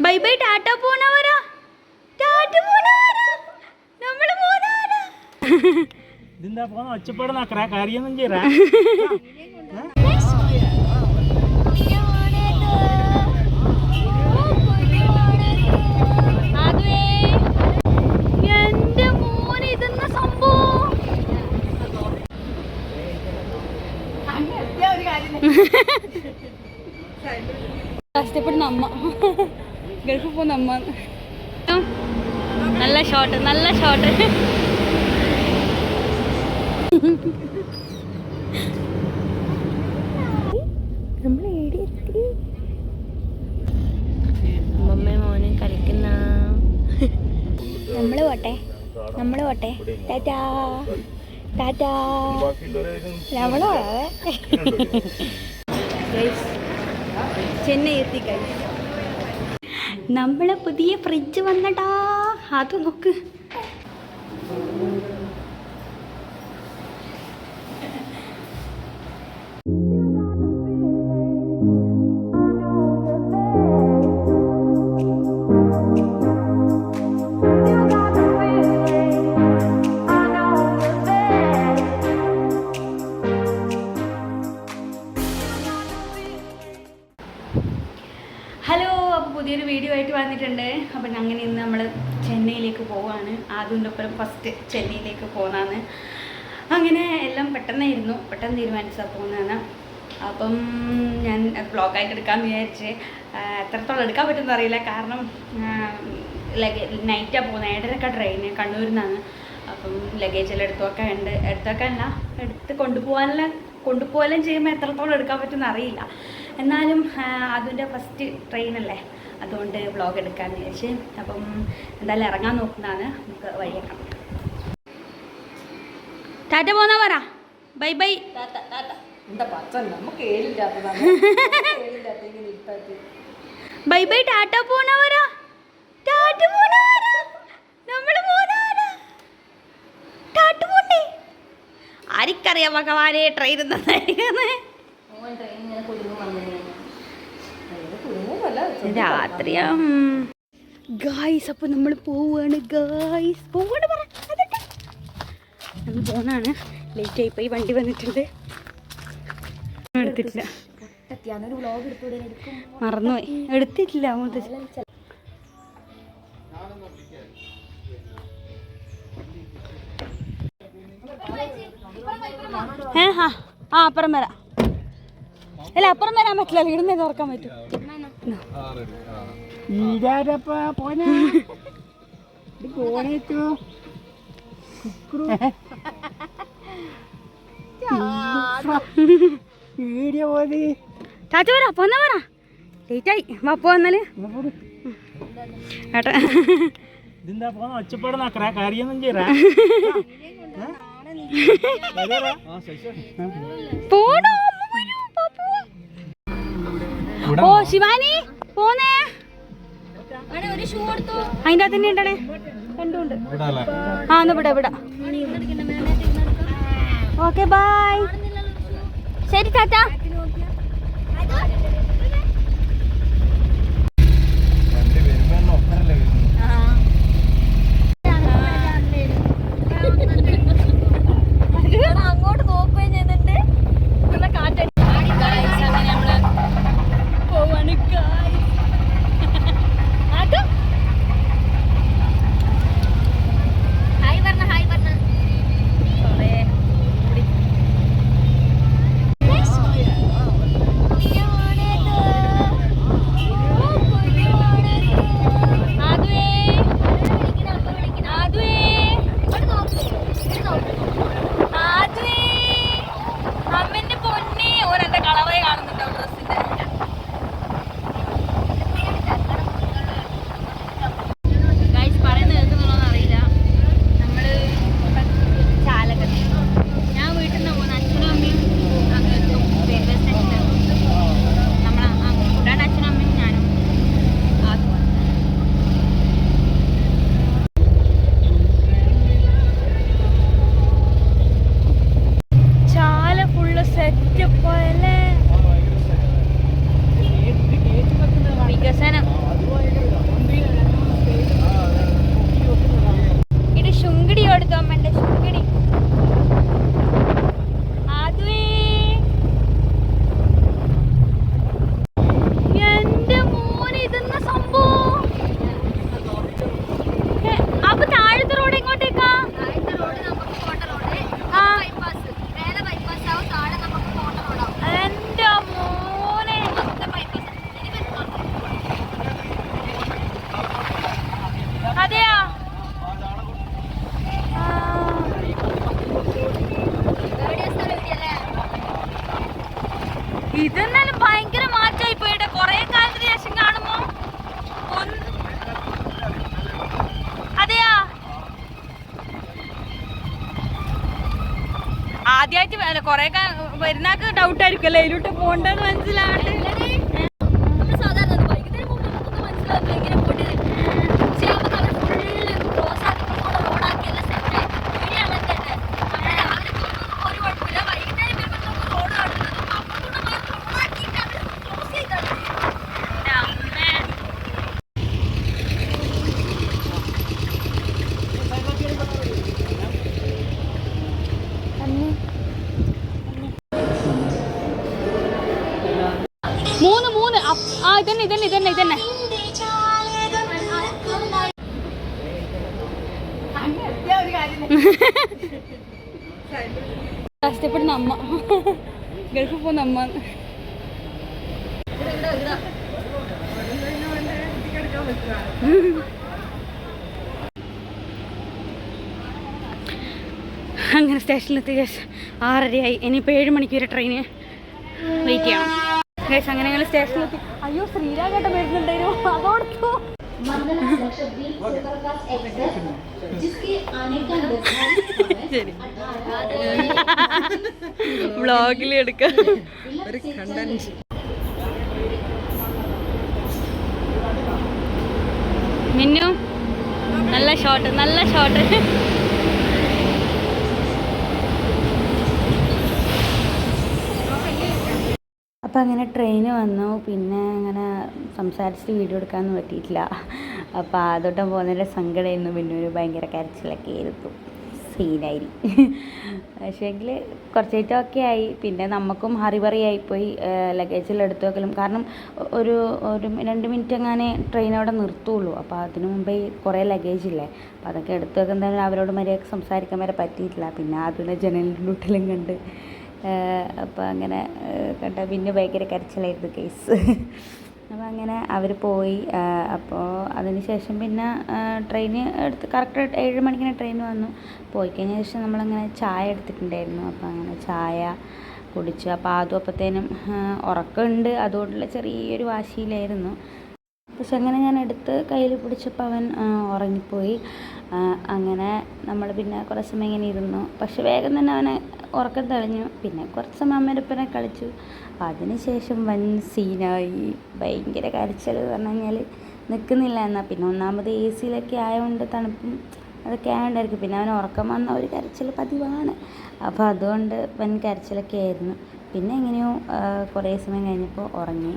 By bye tata പോണവരാ. Tata പോണവരാ. നമ്മള് പോണവരാ. ഇതിന്താ പോന്ന ഒച്ചപ്പാടുന്നാക്കറ കാര്യമൊന്നും ചെയ്യറാ. എന്റെ മോനെ ഇതെന്ന സംഭവം. കഷ്ടപ്പെടുന്ന അമ്മ, ഗൾഫിൽ പോകുന്ന അമ്മ. നല്ല ഷോട്ട്, നല്ല ഷോട്ട്. നമ്മൾ എവിടെയെത്തി? അമ്മമ്മ മോനും കളിക്കുന്ന. നമ്മള് പോട്ടെ, നമ്മള് പോട്ടെ. ടാറ്റാ ടാറ്റാ. നമ്മളോ ചെന്നൈ എത്തി കഴിഞ്ഞു. നമ്മളെ പുതിയ ഫ്രിഡ്ജ് വന്നടാ. അത് നോക്ക്. ഹലോ, അപ്പോൾ പുതിയൊരു വീഡിയോ ആയിട്ട് വന്നിട്ടുണ്ട്. അപ്പം അങ്ങനെ ഇന്ന് നമ്മൾ ചെന്നൈയിലേക്ക് പോവുകയാണ്. ആദ്യൻ്റെ ഒപ്പം ഫസ്റ്റ് ചെന്നൈയിലേക്ക് പോകുന്നതാണ്. അങ്ങനെ എല്ലാം പെട്ടെന്ന് തീരുമാനിച്ചാൽ പോകുന്നതാണ്. അപ്പം ഞാൻ വ്ളോഗായിട്ട് എടുക്കാമെന്ന് വിചാരിച്ച് എത്രത്തോളം എടുക്കാൻ പറ്റുമെന്ന് അറിയില്ല. കാരണം നൈറ്റാണ് പോകുന്നത്. 7:30 ട്രെയിന് കണ്ണൂരിൽ നിന്നാണ്. അപ്പം ലഗേജെല്ലാം എടുത്ത് കൊണ്ടുപോകാനും ചെയ്യുമ്പോൾ എത്രത്തോളം എടുക്കാൻ പറ്റുമെന്ന് അറിയില്ല. എന്നാലും അതിൻ്റെ ഫസ്റ്റ് ട്രെയിനല്ലേ, അതുകൊണ്ട് വ്ളോഗ് എടുക്കാമെന്ന് വിചാരിച്ച്. അപ്പം എന്തായാലും ഇറങ്ങാൻ നോക്കുന്നതാണ്. നമുക്ക് വഴിയേക്കാം. ടാറ്റ പോന്നാ പറ. Bye bye. Bye bye tata പോണവരാ. ടാറ്റ പോണവരാ. നമ്മള് പോണവരാ. ടാറ്റ പോണ്ടേ. ആർക്കറിയാം ഭഗവാനെ ട്രെയിൻ എന്തായിരിക്കുന്നത്. രാത്രിയാ ഗായ്സ്. അപ്പോൾ നമ്മൾ പോവാണ് ഗായ്സ്. പോവാണ് പറ. നമ്മൾ പോന്നാണ്. ലേറ്റ് ആയിപ്പോയി. വണ്ടി വന്നിട്ടുണ്ട്. എടുത്തിട്ടില്ല, മറന്നുപോയി. എടുത്തിട്ടില്ല. അപ്പുറം വരാം. അല്ല, അപ്പുറം വരാൻ പറ്റില്ല. ഇവിടുന്ന് തുറക്കാൻ പറ്റും. വീഡിയോ മതി. ചാച്ച പറ, പോന്നാ പറ. ലേറ്റായി. വാ പോന്നാല് ഏട്ടാ. ഇതിന്താ പോന്ന ഒച്ചപ്പാടുന്നാക്കറ കാര്യമൊന്നും ചെയ്യറാ. പോണോ? ഓ ശിവാനി പോന്നേ. അതിൻ്റെ അകത്ത് തന്നെ ഉണ്ടേ. രണ്ടുണ്ട്. എന്നാ വിടാ. Okay bye. ശരി ടാറ്റ. അങ്ങോട്ട് നോക്കുകയും ചെയ്യുന്നുണ്ട്. നല്ല കാറ്റ്. നമ്മള് പോവാണ്. അല്ല കൊറേ വരുന്നാക്ക് ഡൗട്ട് ആയിരിക്കുമല്ലോ ഇതിലോട്ട് പോണ്ടെന്ന് മനസ്സിലാവട്ടെ. മൂന്ന് ഇതന്നെ കഷ്ടപ്പെടുന്ന അമ്മ ഗൾഫിൽ പോകുന്ന അമ്മ. അങ്ങനെ സ്റ്റേഷനിലെത്തി. 6:30 ഇനിയിപ്പോൾ 7 മണിക്ക് വരെ ട്രെയിന് വെയിറ്റ് ചെയ്യണം. ഗൈസ് അങ്ങനെ ഞങ്ങൾ സ്റ്റേഷനിലെത്തി. അയ്യോ ശ്രീരാഘേട്ടൻ വരുന്നുണ്ടായിരുന്നു, അതോടൊപ്പം വ്ളോഗിൽ എടുക്കാം. മിന്നു നല്ല ഷോട്ട്. അപ്പം അങ്ങനെ ട്രെയിന് വന്നു. പിന്നെ അങ്ങനെ സംസാരിച്ചിട്ട് വീഡിയോ എടുക്കാനൊന്നും പറ്റിയിട്ടില്ല. അപ്പോൾ അതോട്ടം പോകുന്നതിൻ്റെ സങ്കടമായിരുന്നു. പിന്നെ ഒരു ഭയങ്കര കരച്ചിലൊക്കെ ആയിരുന്നു. സീനായി. പക്ഷേങ്കിൽ കുറച്ചായിട്ട് ഒക്കെ ആയി. പിന്നെ നമുക്കും ഹറിബറിയായിപ്പോയി ലഗേജെല്ലാം എടുത്തു വെക്കലും. കാരണം ഒരു 2 മിനിറ്റ് എങ്ങനെ ട്രെയിൻ അവിടെ നിർത്തുള്ളൂ. അപ്പോൾ അതിനു മുമ്പേ കുറേ ലഗേജ് ഇല്ലേ, അപ്പോൾ അതൊക്കെ എടുത്തു വെക്കുന്നതിന് അവരോട് മര്യാദക്ക് സംസാരിക്കാൻ വരെ പറ്റിയിട്ടില്ല. പിന്നെ അതിനെ ജനലിലൂട്ടെല്ലാം കണ്ട് അപ്പോൾ അങ്ങനെ കണ്ട പിന്നെ ഭയങ്കര കരച്ചിലായിരുന്നു കേസ്. അപ്പോൾ അങ്ങനെ അവർ പോയി. അപ്പോൾ അതിന് ശേഷം പിന്നെ ട്രെയിന് എടുത്ത് കറക്റ്റ് 7 മണിക്കിന് ട്രെയിൻ വന്നു. പോയി കഴിഞ്ഞ ശേഷം നമ്മളങ്ങനെ ചായ എടുത്തിട്ടുണ്ടായിരുന്നു. അപ്പോൾ അങ്ങനെ ചായ കുടിച്ചു. അപ്പോൾ അതും അപ്പോഴത്തേനും ഉറക്കമുണ്ട്, അതുകൊണ്ടുള്ള ചെറിയൊരു വാശിയിലായിരുന്നു. പക്ഷെ അങ്ങനെ ഞാൻ എടുത്ത് കയ്യിൽ പിടിച്ചപ്പോൾ അവൻ ഉറങ്ങിപ്പോയി. അങ്ങനെ നമ്മൾ പിന്നെ കുറച്ച് സമയം ഇങ്ങനെ ഇരുന്നു. പക്ഷെ വേഗം തന്നെ അവനെ ഉറക്കം തെളിഞ്ഞു. പിന്നെ കുറച്ച് സമയം അമ്മയുടെ ഒപ്പം കളിച്ചു. അതിന് ശേഷം വൻ സീനായി. ഭയങ്കര കരച്ചിൽ പറഞ്ഞു കഴിഞ്ഞാൽ നിൽക്കുന്നില്ല. എന്നാൽ പിന്നെ ഒന്നാമത് AC ആയതുകൊണ്ട് തണുപ്പും അതൊക്കെ ആയതുകൊണ്ടായിരിക്കും. പിന്നെ അവൻ ഉറക്കം വന്ന ഒരു കരച്ചിൽ പതിവാണ്. അപ്പോൾ അതുകൊണ്ട് വൻ കരച്ചിലൊക്കെ ആയിരുന്നു. പിന്നെ എങ്ങനെയോ കുറേ സമയം കഴിഞ്ഞപ്പോൾ ഉറങ്ങി.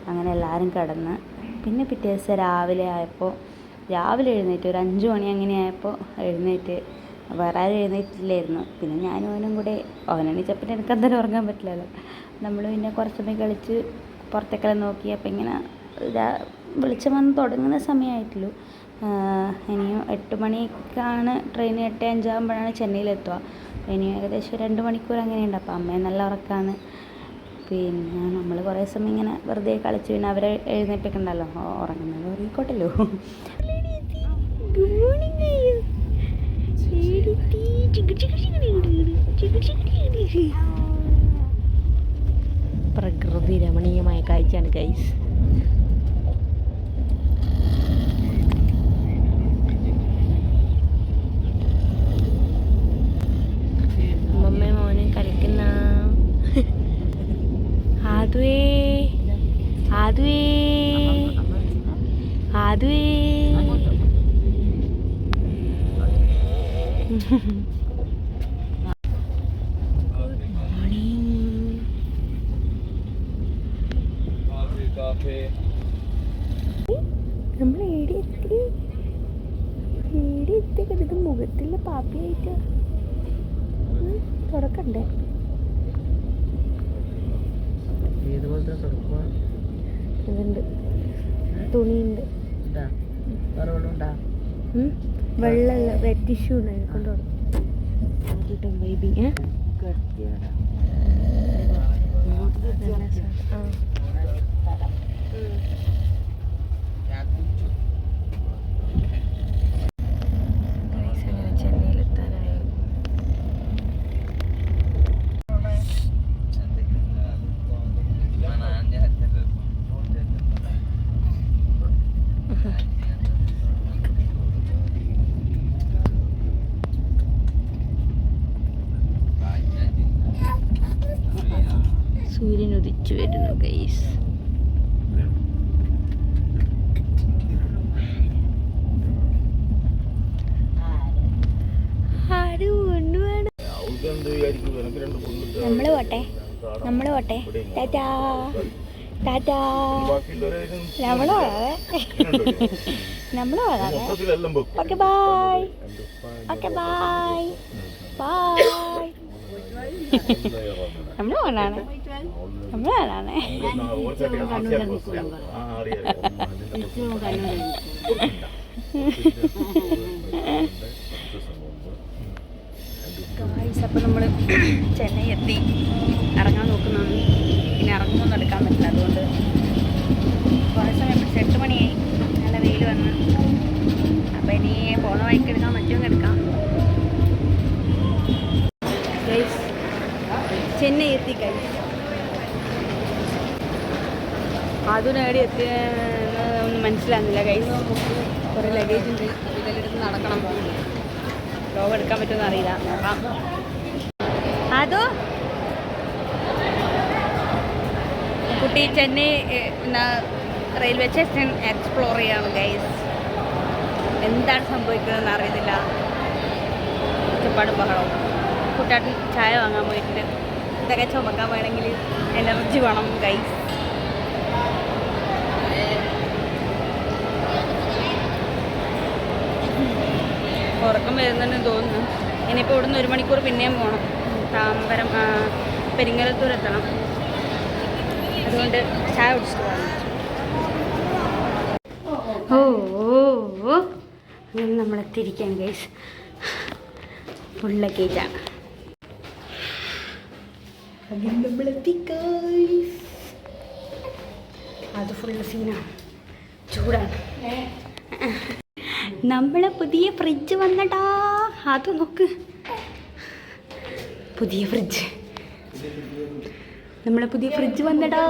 അങ്ങനെ എല്ലാവരും കിടന്ന്. പിന്നെ പിറ്റേ ദിവസം രാവിലെ എഴുന്നേറ്റ് ഒരു 5 മണി അങ്ങനെ ആയപ്പോൾ എഴുന്നേറ്റ്. വേറെ ആരും എഴുന്നേറ്റില്ലായിരുന്നു. പിന്നെ ഞാനും അവനും കൂടെ, അവനെണീച്ചപ്പോൾ എനിക്ക് എന്തായാലും ഉറങ്ങാൻ പറ്റില്ലല്ലോ. നമ്മൾ പിന്നെ കുറച്ച് സമയം കളിച്ച് പുറത്തേക്കെല്ലാം നോക്കി. അപ്പോൾ ഇങ്ങനെ വെളിച്ചം വന്ന് തുടങ്ങുന്ന സമയമായിട്ടുള്ളൂ. ഇനിയും 8 മണിക്കാണ് ട്രെയിൻ. 8:05 ആകുമ്പോഴാണ് ചെന്നൈയിലെത്തുക. ഇനിയും ഏകദേശം 2 മണിക്കൂർ അങ്ങനെയുണ്ട്. അപ്പോൾ അമ്മയെ നല്ല ഉറക്കമാണ്. പിന്നെ നമ്മൾ കുറേ സമയം ഇങ്ങനെ വെറുതെ കളിച്ച് പിന്നെ അവരെ എഴുന്നേൽപ്പിക്കണ്ടല്ലോ, ഉറങ്ങുന്നത് ഉറങ്ങിക്കോട്ടല്ലോ. പ്രകൃതി രമണീയമായ കാഴ്ചയാണ് ഗൈസ്. അമ്മമ്മ മോനും കളിക്കുന്ന നമ്മൾ എത്തി കിടന്ന് മുഖത്തില്ല പാപ്പിയായിട്ട് തുടക്കണ്ടേ. അതുണ്ട്, തുണിയുണ്ട്, വെള്ളമല്ല വെറ്റ് ടിഷ്യൂ ഉണ്ട് കൊണ്ടുപോകും. വൈബിങ് ചെന്നൈയിലെത്താനായി. തിരിച്ചു വരുന്നു ഗൈസ്. നമ്മള് പോട്ടെ ടാറ്റാ ടാറ്റാ. നമ്മള് പോകാതെ okay bye. Okay bye bye. നമ്മള് പോണാണ് അപ്പോൾ നമ്മൾ ചെന്നൈ എത്തി. ഇറങ്ങാൻ നോക്കുന്നതാണ്. പിന്നെ ഇറങ്ങുന്നൊന്നും എടുക്കാൻ പറ്റില്ല. അതുകൊണ്ട് കുറേ സമയം പിടിച്ച് 8 മണിയായി. നല്ല വെയിൽ വന്ന്. അപ്പോൾ ഇനി പോകുന്ന വഴിക്ക് എടുക്കാൻ പറ്റുമെങ്കിൽ എടുക്കാം. ഗൈസ് ചെന്നൈ എത്തി ഗൈസ്. അതിനേടി എത്തിയൊന്നും മനസ്സിലാകുന്നില്ല ഗൈസ്. കുറേ ലഗേജ് ഉണ്ട്. ഇതെല്ലാം എടുത്ത് നടക്കണം. വ്ലോഗ് എടുക്കാൻ പറ്റുമെന്ന് അറിയില്ല. നോക്കാം. അതോ കുട്ടി ചെന്നൈ റെയിൽവേ സ്റ്റേഷൻ എക്സ്പ്ലോർ ചെയ്യാണ് ഗൈസ്. എന്താണ് സംഭവിക്കുന്നതെന്ന് അറിയുന്നില്ല. ഒച്ചപ്പാടും ബഹളവും. കുട്ടാട്ടൻ ചായ വാങ്ങാൻ പോയിട്ടുണ്ട്. ഇതൊക്കെ ചുമക്കാൻ വേണമെങ്കിൽ എനർജി വേണം ഗൈസ്. ഉറക്കം വരുന്നുണ്ടെന്ന് തോന്നുന്നു. ഇനിയിപ്പോൾ ഇവിടുന്ന് 1 മണിക്കൂർ പിന്നെയും പോകണം. താമ്പരം പെരിങ്ങലത്തൂർ എത്തണം. അതുകൊണ്ട് ചായ കുടിച്ചിട്ട് പോകണം. അങ്ങനെ നമ്മളെത്തിയിരിക്കുകയാണ് ഗൈസ്. ഫുൾ ലഗേജാണ്. അങ്ങനെ നമ്മളെത്തി ഗൈസ്. അത് ഫുള്ള് സീനാണ്. ചൂടാണ്. നമ്മളെ പുതിയ ഫ്രിഡ്ജ് വന്നടാ. അത് നോക്ക്. പുതിയ ഫ്രിഡ്ജ്. നമ്മളെ പുതിയ ഫ്രിഡ്ജ് വന്നടാ.